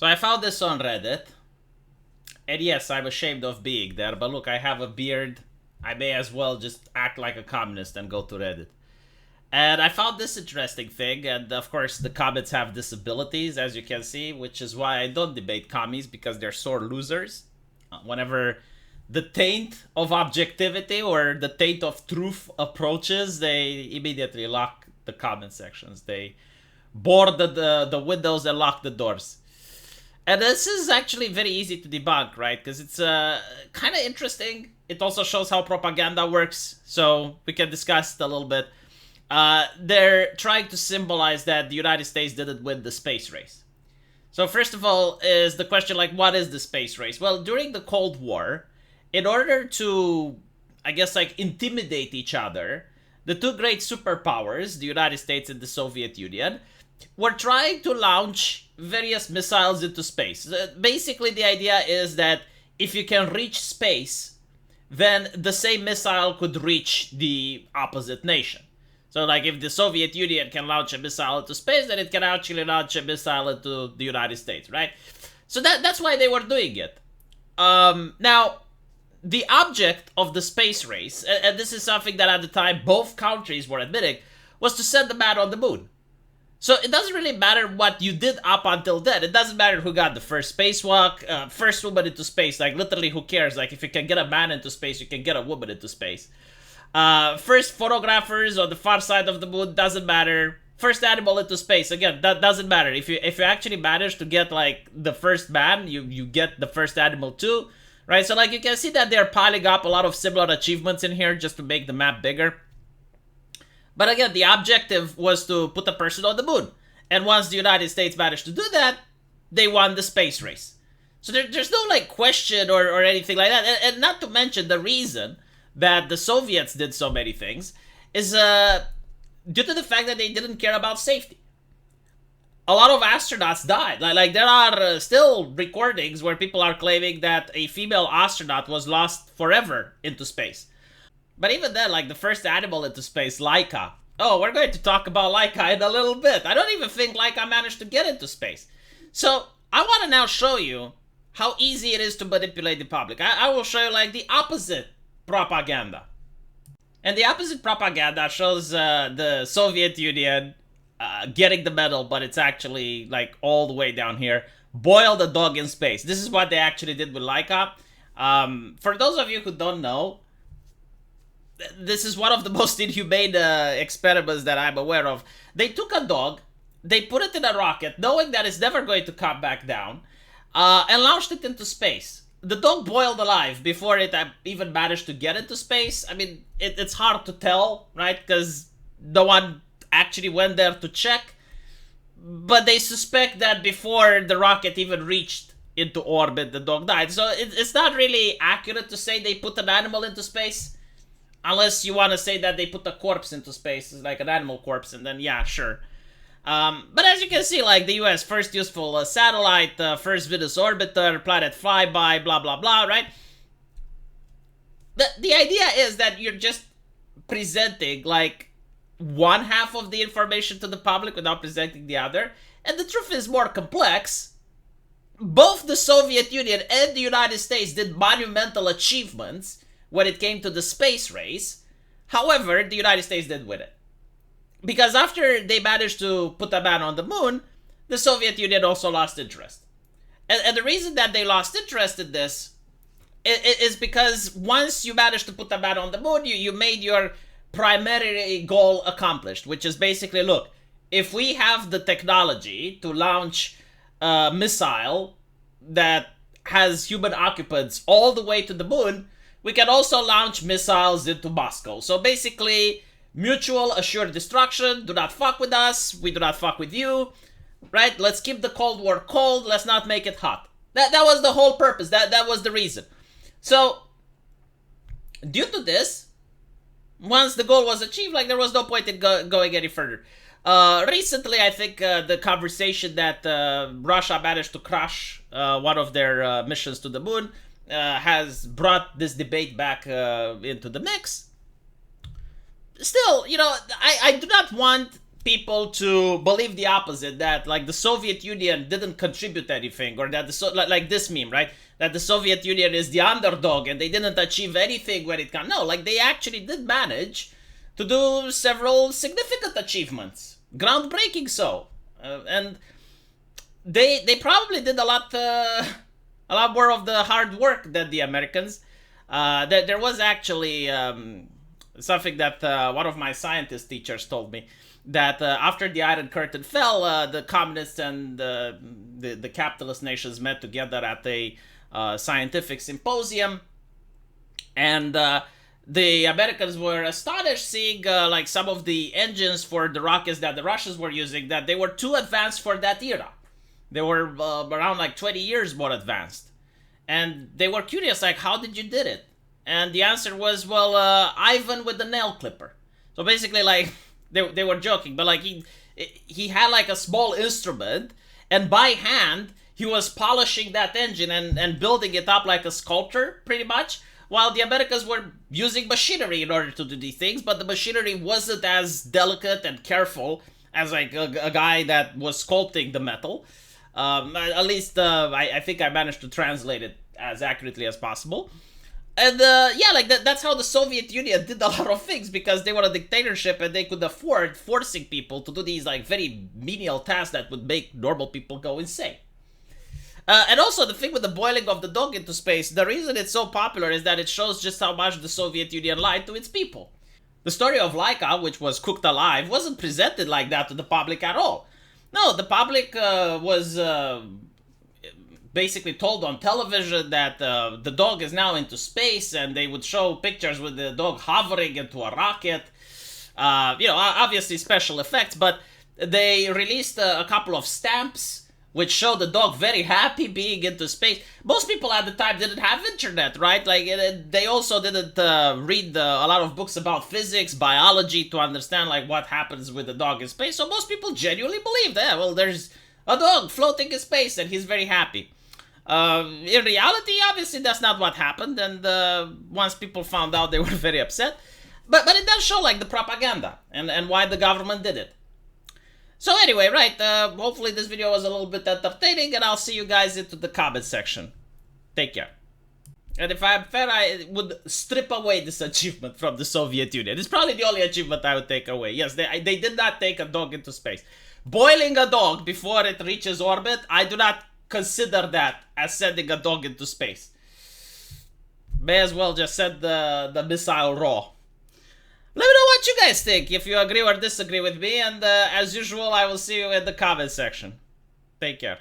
So I found this on Reddit. And yes, I'm ashamed of being there, but look, I have a beard. I may as well just act like a communist and go to Reddit. And I found this interesting thing, and of course, the comments have disabilities, as you can see, which is why I don't debate commies, because they're sore losers. Whenever the taint of objectivity or the taint of truth approaches, they immediately lock the comment sections. They board the windows and lock the doors. And this is actually very easy to debunk, right? Because it's kind of interesting. It also shows how propaganda works, so we can discuss it a little bit. They're trying to symbolize that the United States didn't win the space race. So first of all is the question, like, what is the space race? Well, during the Cold War, in order to, I guess, like, intimidate each other, the two great superpowers, the United States and the Soviet Union, were trying to launch various missiles into space. Basically, the idea is that if you can reach space, then the same missile could reach the opposite nation. So, like, if the Soviet Union can launch a missile into space, then it can actually launch a missile into the United States, right? So that's why they were doing it. Now, the object of the space race, and this is something that at the time both countries were admitting, was to send the man on the moon. So it doesn't really matter what you did up until then. It doesn't matter who got the first spacewalk, first woman into space. Like, literally, who cares? Like, if you can get a man into space, you can get a woman into space. First photographers on the far side of the moon, doesn't matter. First animal into space, again, that doesn't matter. If you actually manage to get, like, the first man, you get the first animal too, right? So, like, you can see that they're piling up a lot of similar achievements in here just to make the map bigger. But again, the objective was to put a person on the moon. And once the United States managed to do that, they won the space race. So there's no, like, question or anything like that. And not to mention the reason that the Soviets did so many things is due to the fact that they didn't care about safety. A lot of astronauts died. Like there are still recordings where people are claiming that a female astronaut was lost forever into space. But even then, like, the first animal into space, Laika. Oh, we're going to talk about Laika in a little bit. I don't even think Laika managed to get into space. So I want to now show you how easy it is to manipulate the public. I will show you, like, the opposite propaganda. And the opposite propaganda shows the Soviet Union getting the medal, but it's actually, like, all the way down here. Boiled a dog in space. This is what they actually did with Laika. For those of you who don't know, this is one of the most inhumane experiments that I'm aware of. They took a dog, they put it in a rocket, knowing that it's never going to come back down, and launched it into space. The dog boiled alive before it even managed to get into space. I mean, it's hard to tell, right? Because no one actually went there to check. But they suspect that before the rocket even reached into orbit, the dog died. So it's not really accurate to say they put an animal into space. Unless you want to say that they put a corpse into space, like an animal corpse, and then, yeah, sure. But as you can see, like, the US first useful satellite, first Venus orbiter, planet flyby, blah, blah, blah, right? The idea is that you're just presenting, like, one half of the information to the public without presenting the other. And the truth is more complex. Both the Soviet Union and the United States did monumental achievements when it came to the space race. However, the United States didn't win it. Because after they managed to put a man on the moon, the Soviet Union also lost interest. And the reason that they lost interest in this is because once you managed to put a man on the moon, you made your primary goal accomplished, which is basically, look, if we have the technology to launch a missile that has human occupants all the way to the moon, we can also launch missiles into Moscow. So basically, mutual assured destruction. Do not fuck with us. We do not fuck with you. Right? Let's keep the Cold War cold. Let's not make it hot. That was the whole purpose. That was the reason. So, due to this, once the goal was achieved, like, there was no point in going any further. Recently, I think the conversation that Russia managed to crash one of their missions to the moon has brought this debate back into the mix. Still, you know, I do not want people to believe the opposite, that like the Soviet Union didn't contribute anything, or that like this meme, right? That the Soviet Union is the underdog and they didn't achieve anything when it comes. No, like they actually did manage to do several significant achievements, groundbreaking so, and they probably did a lot more of the hard work than the Americans. There was actually something that one of my scientist teachers told me, that after the Iron Curtain fell, the communists and the capitalist nations met together at a scientific symposium, and the Americans were astonished seeing like some of the engines for the rockets that the Russians were using, that they were too advanced for that era. They were around like 20 years more advanced. And they were curious, like, how did you did it? And the answer was, well, Ivan with the nail clipper. So basically, like, they were joking, but like he had like a small instrument, and by hand he was polishing that engine and building it up like a sculptor, pretty much, while the Americans were using machinery in order to do these things, but the machinery wasn't as delicate and careful as like a guy that was sculpting the metal. At least I think I managed to translate it as accurately as possible. And yeah, like that's how the Soviet Union did a lot of things, because they were a dictatorship and they could afford forcing people to do these like very menial tasks that would make normal people go insane. And also the thing with the boiling of the dog into space, the reason it's so popular is that it shows just how much the Soviet Union lied to its people. The story of Laika, which was cooked alive, wasn't presented like that to the public at all. No, the public was basically told on television that the dog is now into space, and they would show pictures with the dog hovering into a rocket. Obviously special effects, but they released a couple of stamps which showed the dog very happy being into space. Most people at the time didn't have internet, right? Like, they also didn't read a lot of books about physics, biology, to understand like what happens with the dog in space. So most people genuinely believed, well, there's a dog floating in space and he's very happy. In reality, obviously, that's not what happened, and once people found out, they were very upset. But it does show like the propaganda and why the government did it. So anyway, right, hopefully this video was a little bit entertaining, and I'll see you guys into the comment section. Take care. And if I'm fair, I would strip away this achievement from the Soviet Union. It's probably the only achievement I would take away. Yes, they did not take a dog into space. Boiling a dog before it reaches orbit, I do not consider that as sending a dog into space. May as well just send the missile raw. Let me know what you guys think, if you agree or disagree with me, and as usual, I will see you in the comment section. Take care.